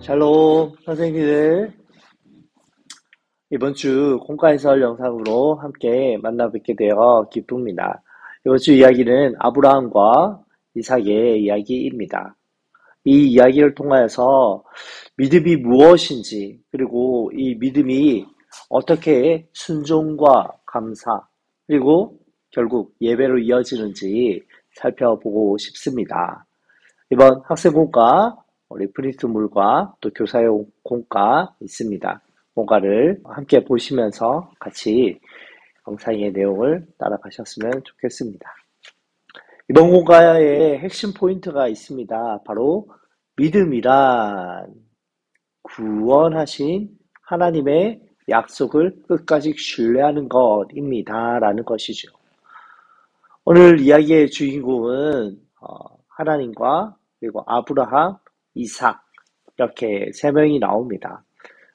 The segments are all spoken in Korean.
샬롬 선생님들, 이번 주 공과해설 영상으로 함께 만나 뵙게 되어 기쁩니다. 이번 주 이야기는 아브라함과 이삭의 이야기입니다. 이 이야기를 통하여서 믿음이 무엇인지, 그리고 이 믿음이 어떻게 순종과 감사, 그리고 결국 예배로 이어지는지 살펴보고 싶습니다. 이번 학생공과 리프리트물과 또 교사용 공과 있습니다. 공과를 함께 보시면서 같이 영상의 내용을 따라가셨으면 좋겠습니다. 이번 공과의 핵심 포인트가 있습니다. 바로 믿음이란 구원하신 하나님의 약속을 끝까지 신뢰하는 것입니다. 라는 것이죠. 오늘 이야기의 주인공은 하나님과 그리고 아브라함, 이삭 이렇게 세 명이 나옵니다.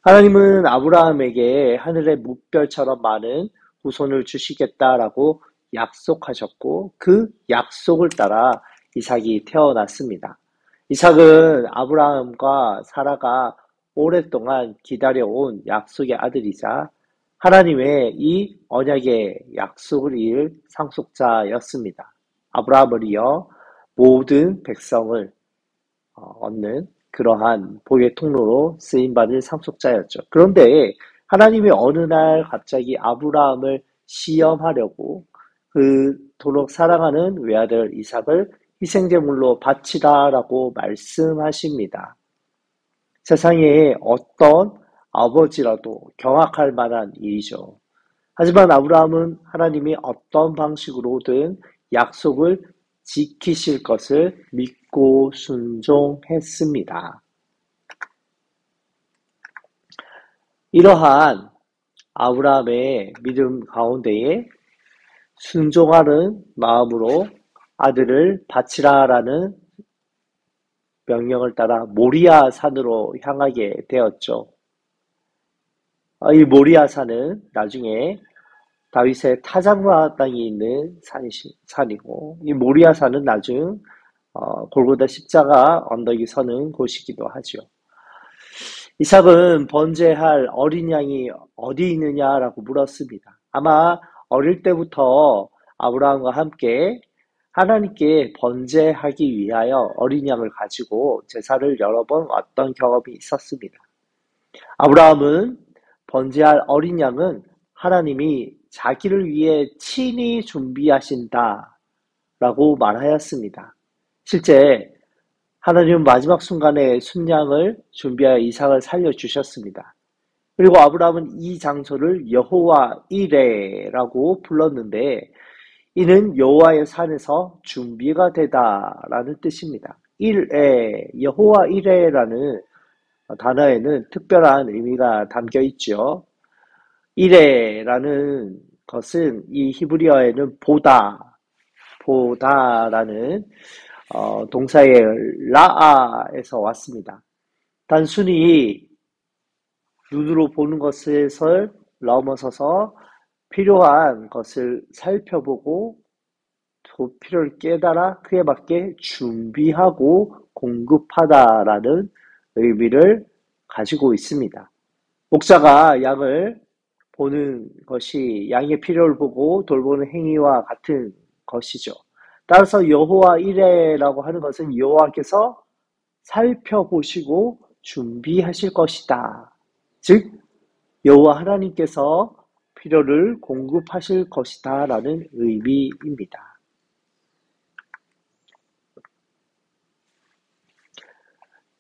하나님은 아브라함에게 하늘의 뭇별처럼 많은 후손을 주시겠다라고 약속하셨고 그 약속을 따라 이삭이 태어났습니다. 이삭은 아브라함과 사라가 오랫동안 기다려온 약속의 아들이자 하나님의 이 언약의 약속을 이을 상속자였습니다. 아브라함을 이어 모든 백성을 얻는 그러한 복의 통로로 쓰임받을 상속자였죠. 그런데 하나님이 어느 날 갑자기 아브라함을 시험하려고 그토록 사랑하는 외아들 이삭을 희생제물로 바치라라고 말씀하십니다. 세상에 어떤 아버지라도 경악할 만한 일이죠. 하지만 아브라함은 하나님이 어떤 방식으로든 약속을 지키실 것을 믿고 순종했습니다. 이러한 아브라함의 믿음 가운데에 순종하는 마음으로 아들을 바치라라는 명령을 따라 모리아 산으로 향하게 되었죠. 이 모리아 산은 나중에 다윗의 타작마 땅에 있는 산이고 이 모리아 산은 나중 골고다 십자가 언덕이 서는 곳이기도 하죠. 이삭은 번제할 어린 양이 어디 있느냐라고 물었습니다. 아마 어릴 때부터 아브라함과 함께 하나님께 번제하기 위하여 어린 양을 가지고 제사를 여러 번 왔던 경험이 있었습니다. 아브라함은 번제할 어린 양은 하나님이 자기를 위해 친히 준비하신다 라고 말하였습니다. 실제 하나님은 마지막 순간에 순양을 준비하여 이삭을 살려주셨습니다. 그리고 아브라함은 이 장소를 여호와 이레라고 불렀는데 이는 여호와의 산에서 준비가 되다라는 뜻입니다. 여호와 이레라는 단어에는 특별한 의미가 담겨 있죠. 이레라는 것은 이 히브리어에는 보다라는 동사의 라아에서 왔습니다. 단순히 눈으로 보는 것을 넘어서서 필요한 것을 살펴보고 그 필요를 깨달아 그에 맞게 준비하고 공급하다라는 의미를 가지고 있습니다. 목자가 양을 보는 것이 양의 필요를 보고 돌보는 행위와 같은 것이죠. 따라서 여호와 이레라고 하는 것은 여호와께서 살펴보시고 준비하실 것이다. 즉 여호와 하나님께서 필요를 공급하실 것이다 라는 의미입니다.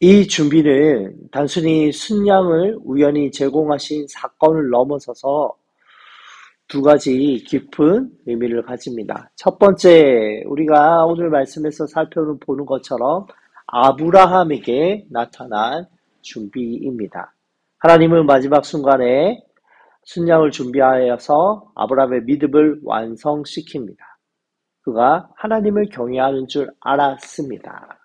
이 준비는 단순히 순양을 우연히 제공하신 사건을 넘어서서 두 가지 깊은 의미를 가집니다. 첫 번째, 우리가 오늘 말씀에서 살펴보는 것처럼 아브라함에게 나타난 준비입니다. 하나님은 마지막 순간에 순양을 준비하여서 아브라함의 믿음을 완성시킵니다. 그가 하나님을 경외하는 줄 알았습니다.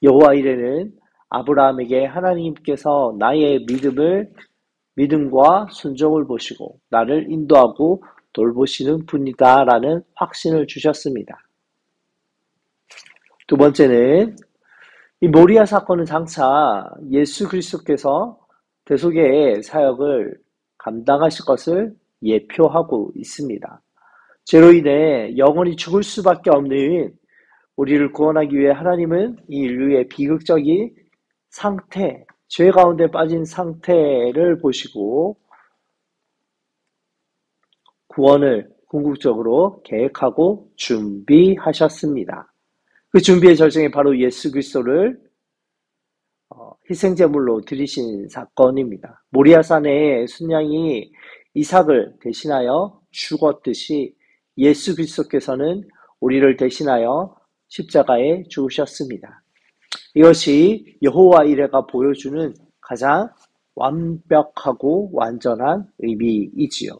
여호와 이레는 아브라함에게 하나님께서 나의 믿음과 순종을 보시고 나를 인도하고 돌보시는 분이다 라는 확신을 주셨습니다. 두 번째는 이 모리아 사건은 장차 예수 그리스도께서 대속의 사역을 감당하실 것을 예표하고 있습니다. 죄로 인해 영원히 죽을 수밖에 없는 우리를 구원하기 위해 하나님은 이 인류의 비극적인 상태, 죄 가운데 빠진 상태를 보시고 구원을 궁극적으로 계획하고 준비하셨습니다. 그 준비의 절정이 바로 예수 그리스도를 희생제물로 드리신 사건입니다. 모리아산의 순양이 이삭을 대신하여 죽었듯이 예수 그리스도께서는 우리를 대신하여 십자가에 죽으셨습니다. 이것이 여호와 이레가 보여주는 가장 완벽하고 완전한 의미이지요.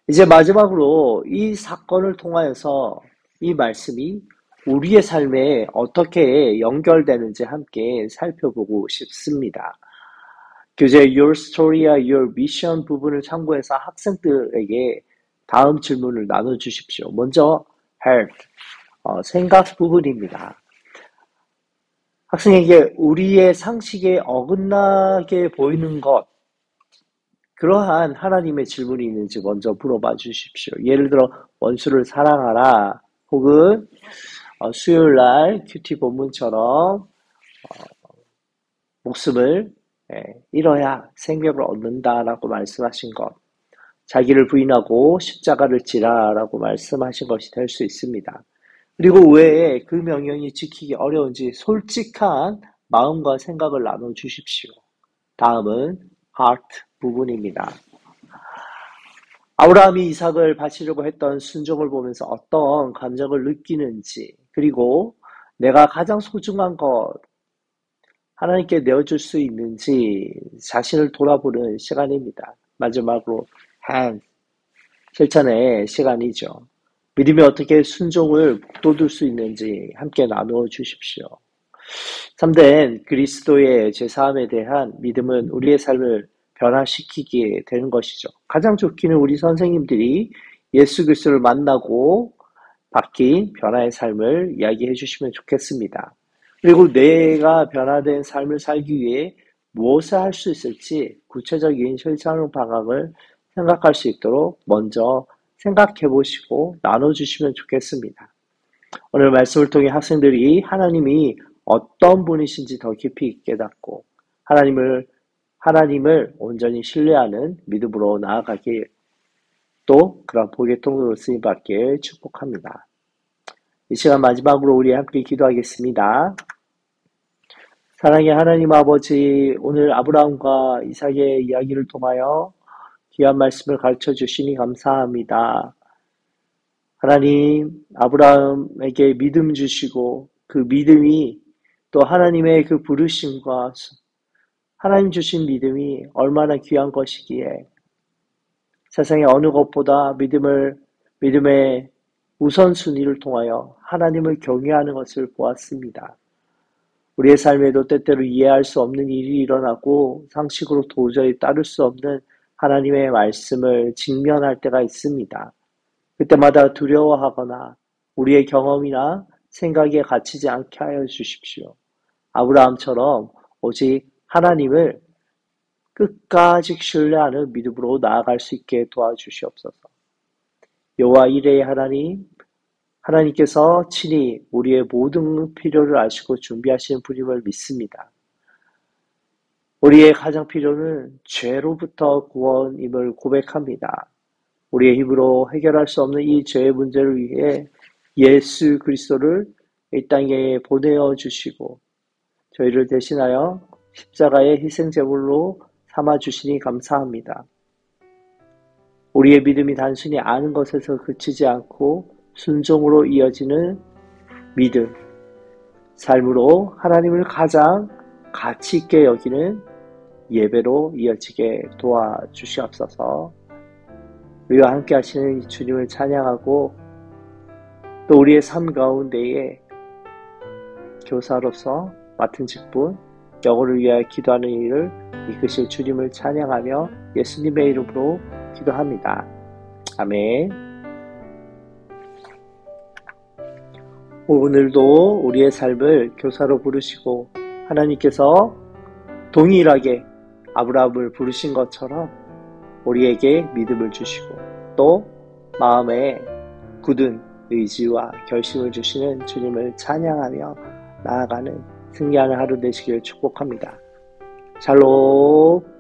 이제 마지막으로 이 사건을 통하여서 이 말씀이 우리의 삶에 어떻게 연결되는지 함께 살펴보고 싶습니다. 교재 Your Story와 Your Mission 부분을 참고해서 학생들에게 다음 질문을 나눠주십시오. 먼저 Heart, 생각 부분입니다. 학생에게 우리의 상식에 어긋나게 보이는 것, 그러한 하나님의 질문이 있는지 먼저 물어봐 주십시오. 예를 들어 원수를 사랑하라 혹은 수요일날 큐티 본문처럼 목숨을 잃어야 생명을 얻는다라고 말씀하신 것, 자기를 부인하고 십자가를 지라라고 말씀하신 것이 될 수 있습니다. 그리고 왜 그 명령이 지키기 어려운지 솔직한 마음과 생각을 나눠주십시오. 다음은 heart 부분입니다. 아브라함이 이삭을 바치려고 했던 순종을 보면서 어떤 감정을 느끼는지, 그리고 내가 가장 소중한 것 하나님께 내어줄 수 있는지 자신을 돌아보는 시간입니다. 마지막으로 hand, 실천의 시간이죠. 믿음이 어떻게 순종을 북돋을 수 있는지 함께 나누어 주십시오. 참된 그리스도의 제사함에 대한 믿음은 우리의 삶을 변화시키게 되는 것이죠. 가장 좋기는 우리 선생님들이 예수 그리스도를 만나고 바뀐 변화의 삶을 이야기해 주시면 좋겠습니다. 그리고 내가 변화된 삶을 살기 위해 무엇을 할 수 있을지 구체적인 실천 방향을 생각할 수 있도록 먼저 생각해 보시고 나눠주시면 좋겠습니다. 오늘 말씀을 통해 학생들이 하나님이 어떤 분이신지 더 깊이 깨닫고 하나님을 온전히 신뢰하는 믿음으로 나아가길, 또 그런 복의 통로로 쓰임받길 축복합니다. 이 시간 마지막으로 우리 함께 기도하겠습니다. 사랑의 하나님 아버지, 오늘 아브라함과 이삭의 이야기를 통하여 귀한 말씀을 가르쳐 주시니 감사합니다. 하나님, 아브라함에게 믿음 주시고 그 믿음이 또 하나님의 그 부르심과 하나님 주신 믿음이 얼마나 귀한 것이기에 세상의 어느 것보다 믿음의 우선순위를 통하여 하나님을 경외하는 것을 보았습니다. 우리의 삶에도 때때로 이해할 수 없는 일이 일어나고 상식으로 도저히 따를 수 없는 하나님의 말씀을 직면할 때가 있습니다. 그때마다 두려워하거나 우리의 경험이나 생각에 갇히지 않게 하여 주십시오. 아브라함처럼 오직 하나님을 끝까지 신뢰하는 믿음으로 나아갈 수 있게 도와주시옵소서. 여호와 이레의 하나님께서 친히 우리의 모든 필요를 아시고 준비하시는 분임을 믿습니다. 우리의 가장 필요는 죄로부터 구원임을 고백합니다. 우리의 힘으로 해결할 수 없는 이 죄의 문제를 위해 예수 그리스도를 이 땅에 보내어 주시고 저희를 대신하여 십자가의 희생제물로 삼아주시니 감사합니다. 우리의 믿음이 단순히 아는 것에서 그치지 않고 순종으로 이어지는 믿음, 삶으로 하나님을 가장 가치 있게 여기는 예배로 이어지게 도와주시옵소서. 우리와 함께 하시는 주님을 찬양하고 또 우리의 삶 가운데에 교사로서 맡은 직분, 영혼을 위하여 기도하는 일을 이끄실 주님을 찬양하며 예수님의 이름으로 기도합니다. 아멘. 오늘도 우리의 삶을 교사로 부르시고 하나님께서 동일하게 아브라함을 부르신 것처럼 우리에게 믿음을 주시고 또 마음에 굳은 의지와 결심을 주시는 주님을 찬양하며 나아가는 승리하는 하루 되시기를 축복합니다. 샬롬.